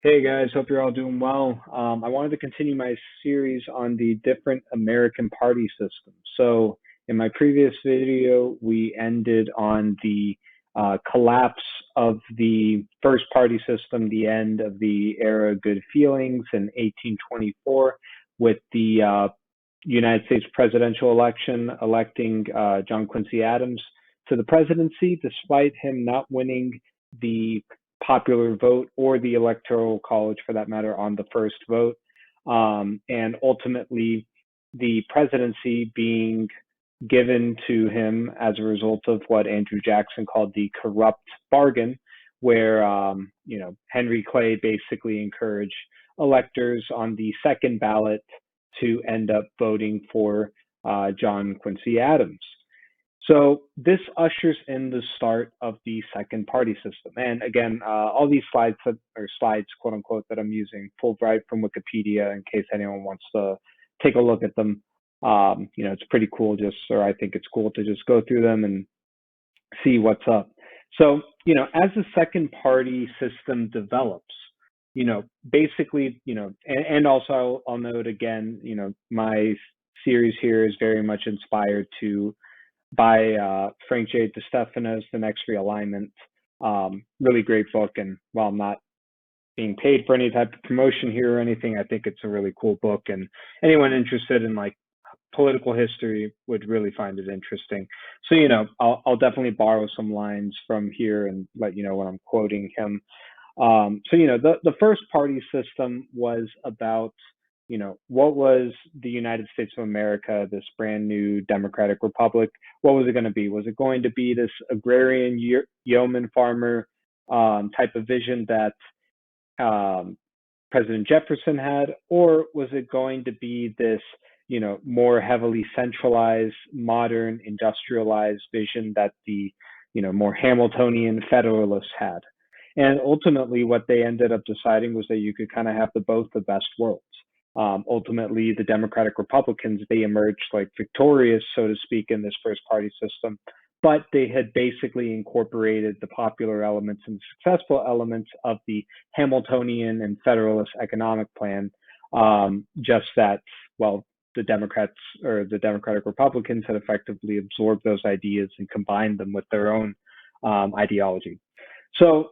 Hey guys, hope you're all doing well. I wanted to continue my series on the different American party systems. So, in my previous video, we ended on the collapse of the first party system, the end of the era of good feelings in 1824, with the United States presidential election electing John Quincy Adams to the presidency, despite him not winning the popular vote or the electoral college for that matter on the first vote. And ultimately, the presidency being given to him as a result of what Andrew Jackson called the corrupt bargain, where Henry Clay basically encouraged electors on the second ballot to end up voting for John Quincy Adams. So this ushers in the start of the second party system. And again, all these slides or slides, quote unquote, that I'm using, pulled right from Wikipedia in case anyone wants to take a look at them. It's pretty cool or I think it's cool to just go through them and see what's up. So, as the second party system develops, basically, and also I'll note again, my series here is very much inspired by Frank J. DeStefano's The Next Realignment. Really great book. And while I'm not being paid for any type of promotion here or anything, I think it's a really cool book. And anyone interested in like political history would really find it interesting. So, I'll definitely borrow some lines from here and let you know when I'm quoting him. The first party system was about what was the United States of America, this brand new democratic republic? What was it going to be? Was it going to be this agrarian yeoman farmer type of vision that President Jefferson had, or was it going to be this, more heavily centralized, modern, industrialized vision that the, more Hamiltonian Federalists had? And ultimately, what they ended up deciding was that you could kind of have the best worlds. Ultimately, the Democratic Republicans, they emerged like victorious, so to speak, in this first party system, but they had basically incorporated the popular elements and successful elements of the Hamiltonian and Federalist economic plan, just that, well, the Democrats or the Democratic Republicans had effectively absorbed those ideas and combined them with their own ideology. So,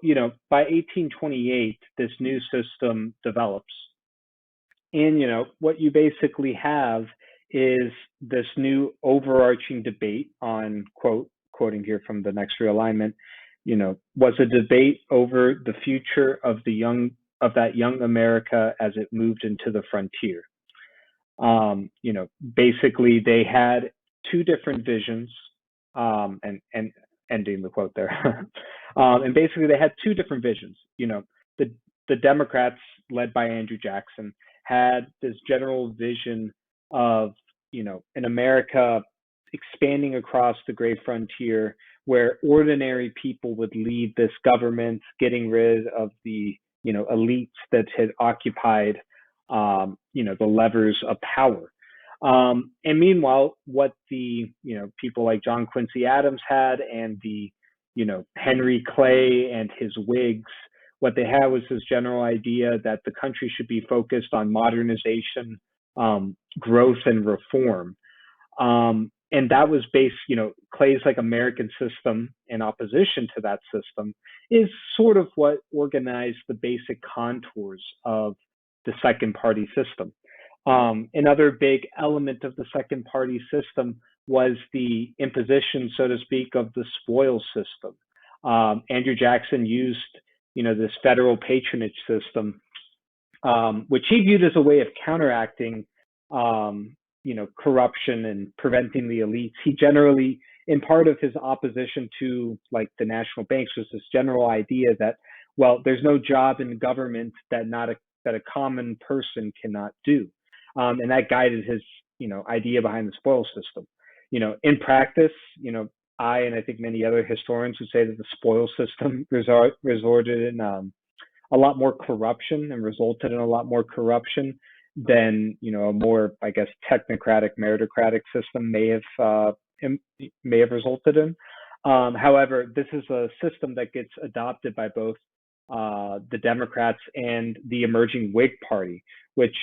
by 1828, this new system develops. And, what you basically have is this new overarching debate on, quoting here from The Next Realignment, was a debate over the future of that young America as it moved into the frontier. Basically they had two different visions, and ending the quote there. And basically they had two different visions. The Democrats led by Andrew Jackson had this general vision of, an America expanding across the great frontier where ordinary people would leave this government, getting rid of the, elites that had occupied, the levers of power. And meanwhile, what the, people like John Quincy Adams had and the, Henry Clay and his Whigs, what they had was this general idea that the country should be focused on modernization, growth, and reform. And that was based, Clay's like American system in opposition to that system is sort of what organized the basic contours of the second party system. Another big element of the second party system was the imposition, so to speak, of the spoils system. Andrew Jackson used, this federal patronage system, which he viewed as a way of counteracting, corruption and preventing the elites. He generally, in part of his opposition to like the national banks, was this general idea that, well, there's no job in government that a common person cannot do. And that guided his, idea behind the spoils system. In practice, I think many other historians would say that the spoils system resorted in a lot more corruption and resulted in a lot more corruption than, a more, I guess, technocratic, meritocratic system may have resulted in. However, this is a system that gets adopted by both the Democrats and the emerging Whig Party, which,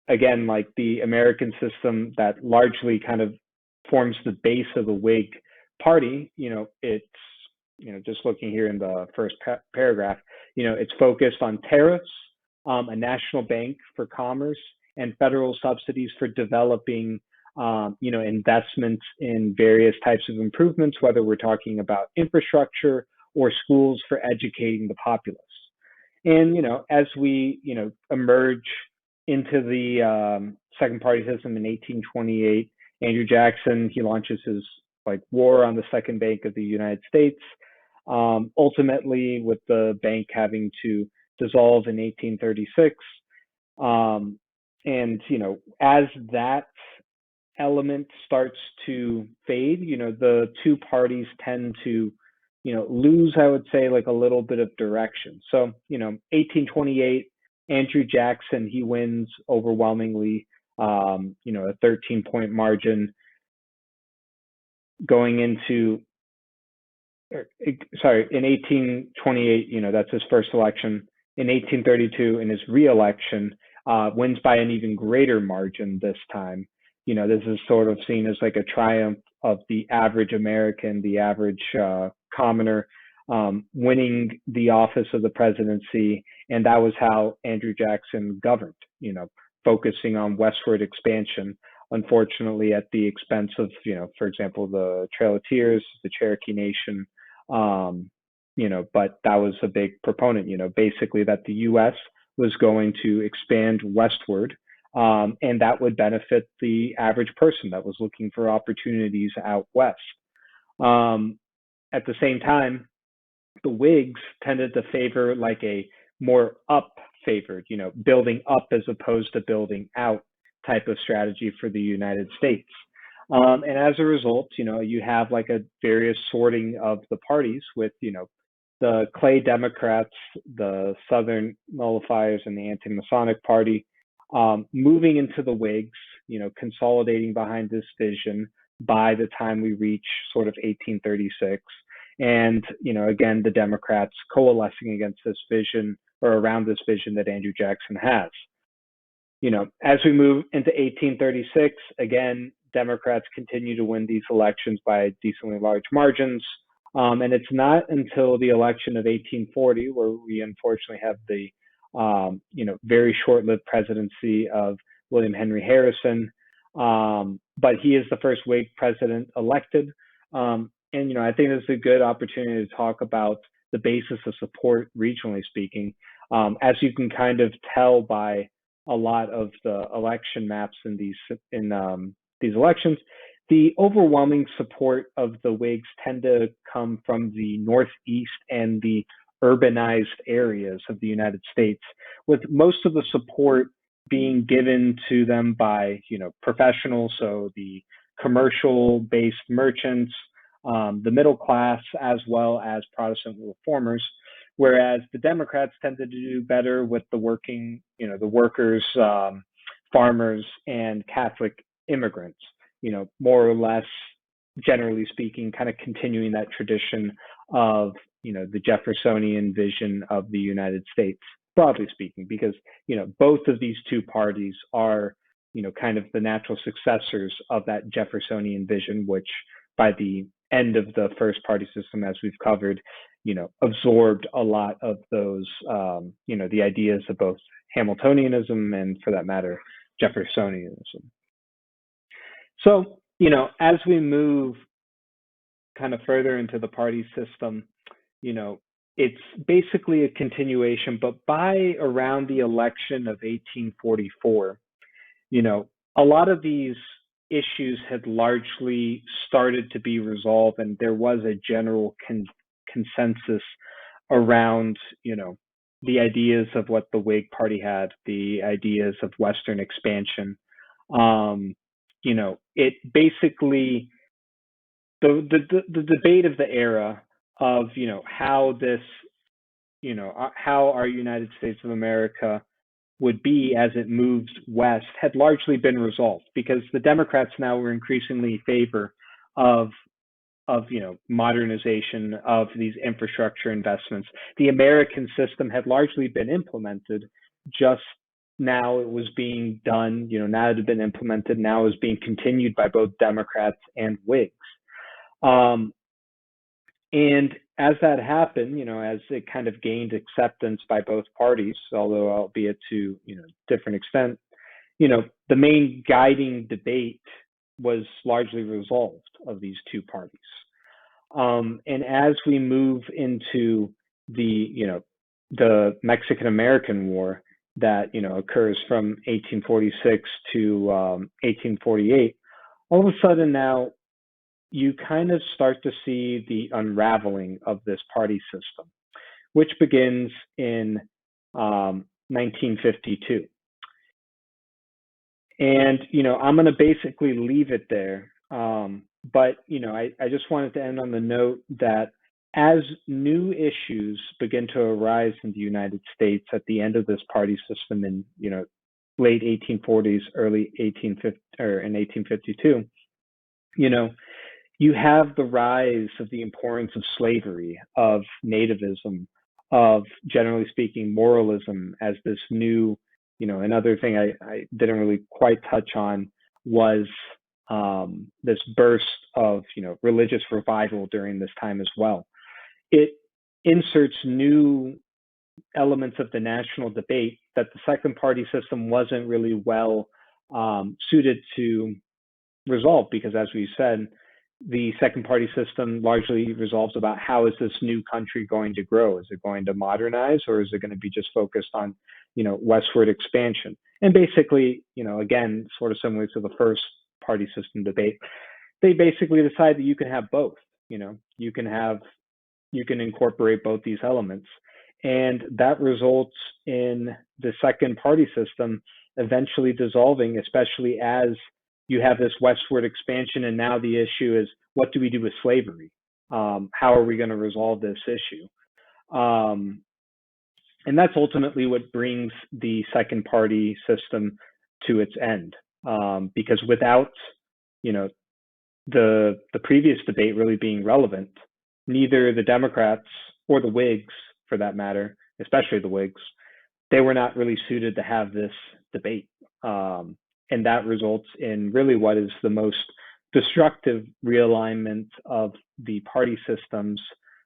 again, like the American system that largely kind of forms the base of the Whig Party, it's, just looking here in the first paragraph, it's focused on tariffs, a national bank for commerce, and federal subsidies for developing, investments in various types of improvements, whether we're talking about infrastructure or schools for educating the populace. And, as we, emerge into the second party system in 1828, Andrew Jackson, he launches his war on the second bank of the United States, ultimately with the bank having to dissolve in 1836. And, as that element starts to fade, the two parties tend to, lose, I would say, like a little bit of direction. So, 1828, Andrew Jackson, he wins overwhelmingly, a 13-point margin going into, in 1828, that's his first election. In 1832, in his re-election, wins by an even greater margin this time. This is sort of seen as like a triumph of the average American, the average commoner, winning the office of the presidency. And that was how Andrew Jackson governed, focusing on westward expansion, unfortunately at the expense of, for example, the Trail of Tears, the Cherokee Nation, but that was a big proponent, basically that the U.S. was going to expand westward, and that would benefit the average person that was looking for opportunities out west. At the same time, the Whigs tended to favor like a more up favored, building up as opposed to building out type of strategy for the United States. And as a result, you have like a various sorting of the parties with, the Clay Democrats, the Southern Nullifiers, and the Anti-Masonic Party moving into the Whigs, consolidating behind this vision by the time we reach sort of 1836. And, again, the Democrats coalescing against this vision or around this vision that Andrew Jackson has. As we move into 1836, again, Democrats continue to win these elections by decently large margins. And it's not until the election of 1840 where we unfortunately have the, very short-lived presidency of William Henry Harrison. But he is the first Whig president elected. And, I think this is a good opportunity to talk about the basis of support, regionally speaking. As you can kind of tell by a lot of the election maps in these elections, the overwhelming support of the Whigs tend to come from the Northeast and the urbanized areas of the United States, with most of the support being given to them by, professionals, so the commercial-based merchants, the middle class, as well as Protestant reformers, whereas the Democrats tended to do better with the working, the workers, farmers, and Catholic immigrants, more or less, generally speaking, kind of continuing that tradition of, the Jeffersonian vision of the United States, broadly speaking, because, both of these two parties are, kind of the natural successors of that Jeffersonian vision, which by the end of the first party system, as we've covered, absorbed a lot of those, the ideas of both Hamiltonianism and, for that matter, Jeffersonianism. So, as we move kind of further into the party system, it's basically a continuation, but by around the election of 1844, a lot of these issues had largely started to be resolved, and there was a general consensus around, the ideas of what the Whig Party had, the ideas of Western expansion. It basically, the debate of the era of, how this, how our United States of America would be as it moves west had largely been resolved, because the Democrats now were increasingly in favor of of modernization of these infrastructure investments. The American system had largely been implemented, just now it was being done, now it had been implemented, now it was being continued by both Democrats and Whigs. And as that happened, as it kind of gained acceptance by both parties, although albeit to different extent, the main guiding debate was largely resolved of these two parties. And as we move into the Mexican-American War that occurs from 1846 to 1848, all of a sudden now you kind of start to see the unraveling of this party system, which begins in 1952. And, I'm going to basically leave it there. But, I just wanted to end on the note that as new issues begin to arise in the United States at the end of this party system in, late 1840s, early 1850, or in 1852, you have the rise of the importance of slavery, of nativism, of, generally speaking, moralism as this new, another thing I didn't really quite touch on was this burst of, religious revival during this time as well. It inserts new elements of the national debate that the second party system wasn't really well suited to resolve, because as we said, the second party system largely resolves about how is this new country going to grow? Is it going to modernize, or is it going to be just focused on, westward expansion? And basically, again, sort of similar to the first party system debate, they basically decide that you can have both. You can incorporate both these elements, and that results in the second party system eventually dissolving, especially as you have this westward expansion, and now the issue is, what do we do with slavery? How are we going to resolve this issue? And that's ultimately what brings the second party system to its end, because without, the previous debate really being relevant, neither the Democrats or the Whigs, for that matter, especially the Whigs, they were not really suited to have this debate. And that results in really what is the most destructive realignment of the party systems,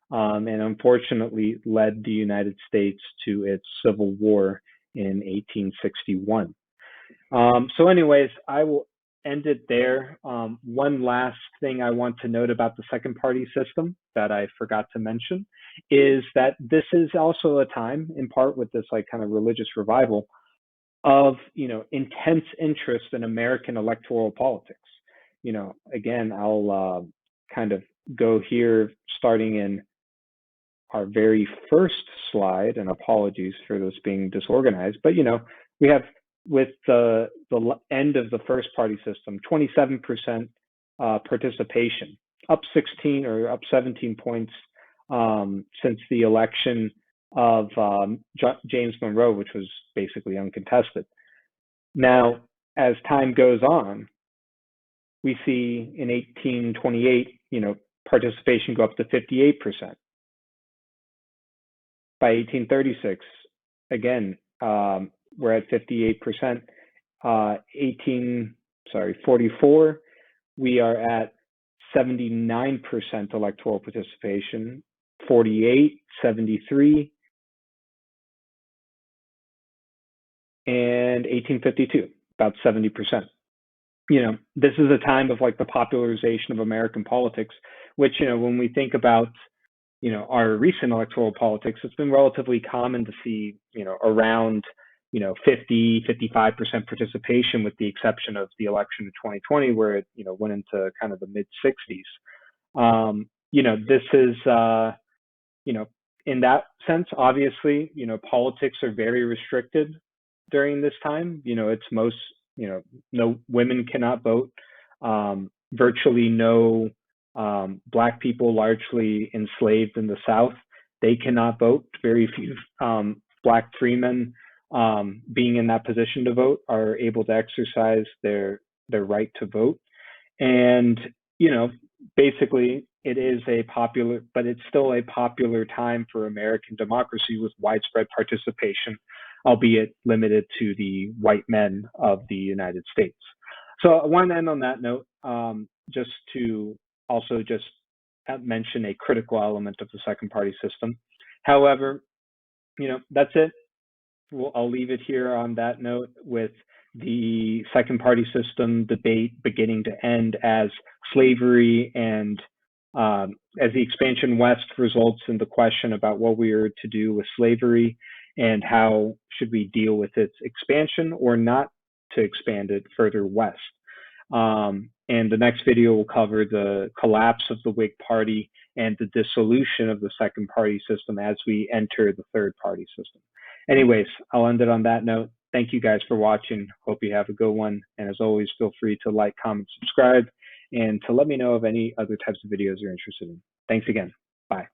and unfortunately led the United States to its Civil War in 1861. So anyways, I will end it there. One last thing I want to note about the second party system that I forgot to mention is that this is also a time, in part with this kind of religious revival, of intense interest in American electoral politics. Again, I'll kind of go here starting in our very first slide, and apologies for this being disorganized, but we have, with the end of the first party system, 27% participation, up 16 or up 17 points since the election of James Monroe, which was basically uncontested. Now, as time goes on, we see in 1828, participation go up to 58%. By 1836, again, we're at 58%. 44, we are at 79% electoral participation. 48, 73, and 1852, about 70%. This is a time of the popularization of American politics, which, when we think about, our recent electoral politics, it's been relatively common to see, around, 50, 55% participation, with the exception of the election of 2020, where it, went into kind of the mid 60s. This is, in that sense, obviously, politics are very restricted during this time. It's most, no women cannot vote. Virtually no Black people, largely enslaved in the South, they cannot vote. Very few Black freemen being in that position to vote are able to exercise their right to vote. And, basically, it is a popular, but it's still a popular time for American democracy with widespread participation, albeit limited to the white men of the United States. So I want to end on that note, just to also just mention a critical element of the second party system. However, that's it. I'll leave it here on that note with the second party system debate beginning to end as slavery and as the expansion west results in the question about what we are to do with slavery and how should we deal with its expansion or not to expand it further west. And the next video will cover the collapse of the Whig Party and the dissolution of the second party system as we enter the third party system. Anyways, I'll end it on that note. Thank you guys for watching. Hope you have a good one. And as always, feel free to like, comment, subscribe, and to let me know of any other types of videos you're interested in. Thanks again. Bye.